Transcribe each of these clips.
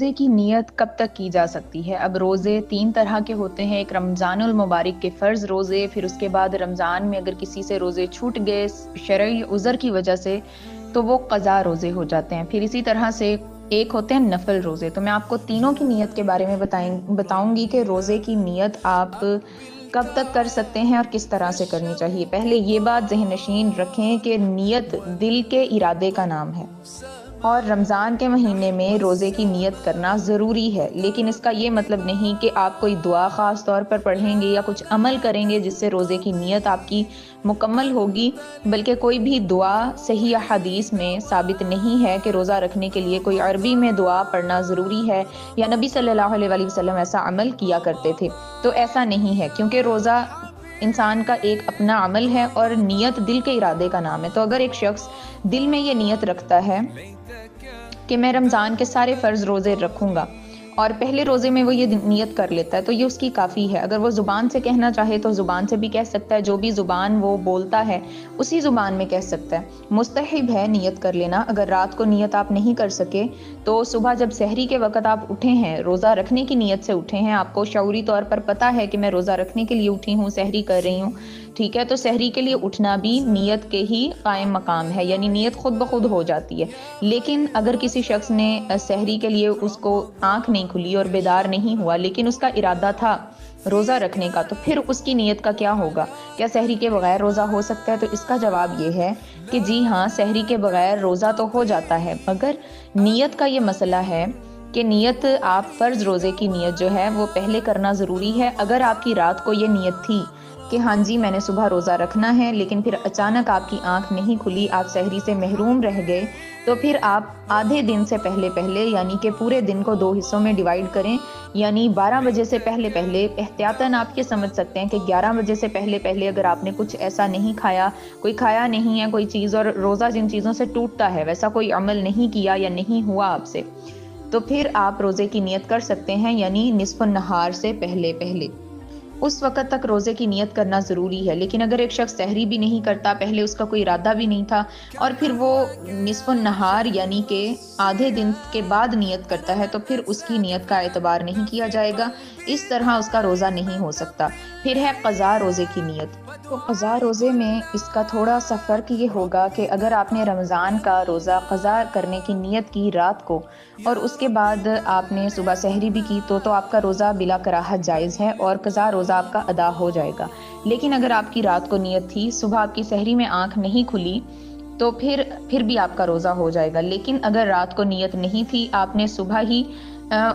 روزے کی نیت کب تک کی جا سکتی ہے؟ اب روزے 3 طرح کے ہوتے ہیں، ایک رمضان المبارک کے فرض روزے، پھر اس کے بعد رمضان میں اگر کسی سے روزے چھوٹ گئے شرعی عذر کی وجہ سے تو وہ قضا روزے ہو جاتے ہیں، پھر اسی طرح سے ایک ہوتے ہیں نفل روزے۔ تو میں آپ کو تینوں کی نیت کے بارے میں بتاؤں گی کہ روزے کی نیت آپ کب تک کر سکتے ہیں اور کس طرح سے کرنی چاہیے۔ پہلے یہ بات ذہن نشین رکھیں کہ نیت دل کے ارادے کا نام ہے، اور رمضان کے مہینے میں روزے کی نیت کرنا ضروری ہے، لیکن اس کا یہ مطلب نہیں کہ آپ کوئی دعا خاص طور پر پڑھیں گے یا کچھ عمل کریں گے جس سے روزے کی نیت آپ کی مکمل ہوگی، بلکہ کوئی بھی دعا صحیح حدیث میں ثابت نہیں ہے کہ روزہ رکھنے کے لیے کوئی عربی میں دعا پڑھنا ضروری ہے، یا نبی صلی اللہ علیہ وآلہ وسلم ایسا عمل کیا کرتے تھے۔ تو ایسا نہیں ہے، کیونکہ روزہ انسان کا ایک اپنا عمل ہے اور نیت دل کے ارادے کا نام ہے۔ تو اگر ایک شخص دل میں یہ نیت رکھتا ہے کہ میں رمضان کے سارے فرض روزے رکھوں گا، اور پہلے روزے میں وہ یہ نیت کر لیتا ہے، تو یہ اس کی کافی ہے۔ اگر وہ زبان سے کہنا چاہے تو زبان سے بھی کہہ سکتا ہے، جو بھی زبان وہ بولتا ہے اسی زبان میں کہہ سکتا ہے۔ مستحب ہے نیت کر لینا۔ اگر رات کو نیت آپ نہیں کر سکے تو صبح جب سحری کے وقت آپ اٹھے ہیں، روزہ رکھنے کی نیت سے اٹھے ہیں، آپ کو شعوری طور پر پتہ ہے کہ میں روزہ رکھنے کے لیے اٹھی ہوں، سحری کر رہی ہوں، ٹھیک ہے، تو سحری کے لیے اٹھنا بھی نیت کے ہی قائم مقام ہے، یعنی نیت خود بخود ہو جاتی ہے۔ لیکن اگر کسی شخص نے سحری کے لیے اس کو آنکھ نہیں کھلی اور بیدار نہیں ہوا، لیکن اس کا ارادہ تھا روزہ رکھنے کا، تو پھر اس کی نیت کا کیا ہوگا؟ کیا سحری کے بغیر روزہ ہو سکتا ہے؟ تو اس کا جواب یہ ہے کہ جی ہاں، سحری کے بغیر روزہ تو ہو جاتا ہے، مگر نیت کا یہ مسئلہ ہے کہ نیت آپ فرض روزے کی نیت جو ہے وہ پہلے کرنا ضروری ہے۔ اگر آپ کی رات کو یہ نیت تھی کہ ہاں جی میں نے صبح روزہ رکھنا ہے، لیکن پھر اچانک آپ کی آنکھ نہیں کھلی، آپ سحری سے محروم رہ گئے، تو پھر آپ آدھے دن سے پہلے یعنی کہ پورے دن کو 2 حصوں میں ڈیوائیڈ کریں، یعنی 12 بجے سے پہلے احتیاطاً آپ یہ سمجھ سکتے ہیں کہ 11 بجے سے پہلے اگر آپ نے کچھ ایسا نہیں کھایا، کوئی کھایا نہیں ہے کوئی چیز، اور روزہ جن چیزوں سے ٹوٹتا ہے ویسا کوئی عمل نہیں کیا یا نہیں ہوا آپ سے، تو پھر آپ روزے کی نیت کر سکتے ہیں، یعنی نصف النہار سے پہلے اس وقت تک روزے کی نیت کرنا ضروری ہے۔ لیکن اگر ایک شخص سحری بھی نہیں کرتا، پہلے اس کا کوئی ارادہ بھی نہیں تھا، اور پھر وہ نصف النہار یعنی کہ آدھے دن کے بعد نیت کرتا ہے، تو پھر اس کی نیت کا اعتبار نہیں کیا جائے گا، اس طرح اس کا روزہ نہیں ہو سکتا۔ پھر ہے قضا روزے کی نیت۔ تو قضا روزے میں اس کا تھوڑا سا فرق یہ ہوگا کہ اگر آپ نے رمضان کا روزہ قضا کرنے کی نیت کی رات کو، اور اس کے بعد آپ نے صبح سحری بھی کی، تو آپ کا روزہ بلا کراہت جائز ہے اور قضا روزہ آپ کا ادا ہو جائے گا۔ لیکن اگر آپ کی رات کو نیت تھی، صبح آپ کی سحری میں آنکھ نہیں کھلی، تو پھر بھی آپ کا روزہ ہو جائے گا۔ لیکن اگر رات کو نیت نہیں تھی، آپ نے صبح ہی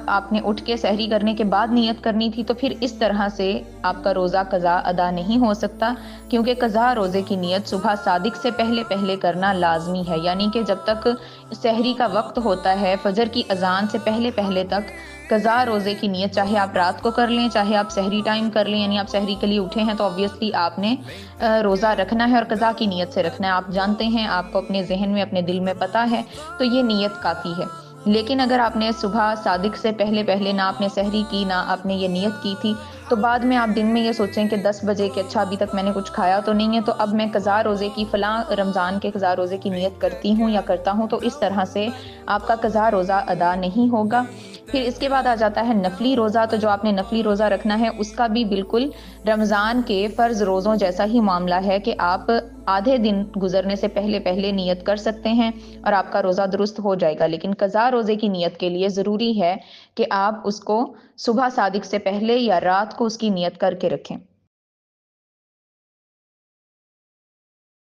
آپ نے اٹھ کے سحری کرنے کے بعد نیت کرنی تھی، تو پھر اس طرح سے آپ کا روزہ قضا ادا نہیں ہو سکتا، کیونکہ قضا روزے کی نیت صبح صادق سے پہلے کرنا لازمی ہے، یعنی کہ جب تک سحری کا وقت ہوتا ہے، فجر کی اذان سے پہلے تک قضا روزے کی نیت، چاہے آپ رات کو کر لیں چاہے آپ سحری ٹائم کر لیں، یعنی آپ سحری کے لیے اٹھے ہیں تو obviously آپ نے روزہ رکھنا ہے اور قضا کی نیت سے رکھنا ہے، آپ جانتے ہیں، آپ کو اپنے ذہن میں اپنے دل میں پتہ ہے، تو یہ نیت کافی ہے۔ لیکن اگر آپ نے صبح صادق سے پہلے نہ آپ نے سحری کی نہ آپ نے یہ نیت کی تھی، تو بعد میں آپ دن میں یہ سوچیں کہ 10 بجے کہ اچھا ابھی تک میں نے کچھ کھایا تو نہیں ہے، تو اب میں قضا روزے کی فلاں رمضان کے قضا روزے کی نیت کرتی ہوں یا کرتا ہوں، تو اس طرح سے آپ کا قضا روزہ ادا نہیں ہوگا۔ پھر اس کے بعد آ جاتا ہے نفلی روزہ۔ تو جو آپ نے نفلی روزہ رکھنا ہے اس کا بھی بالکل رمضان کے فرض روزوں جیسا ہی معاملہ ہے کہ آپ آدھے دن گزرنے سے پہلے نیت کر سکتے ہیں اور آپ کا روزہ درست ہو جائے گا۔ لیکن قضا روزے کی نیت کے لیے ضروری ہے کہ آپ اس کو صبح صادق سے پہلے یا رات کو اس کی نیت کر کے رکھیں۔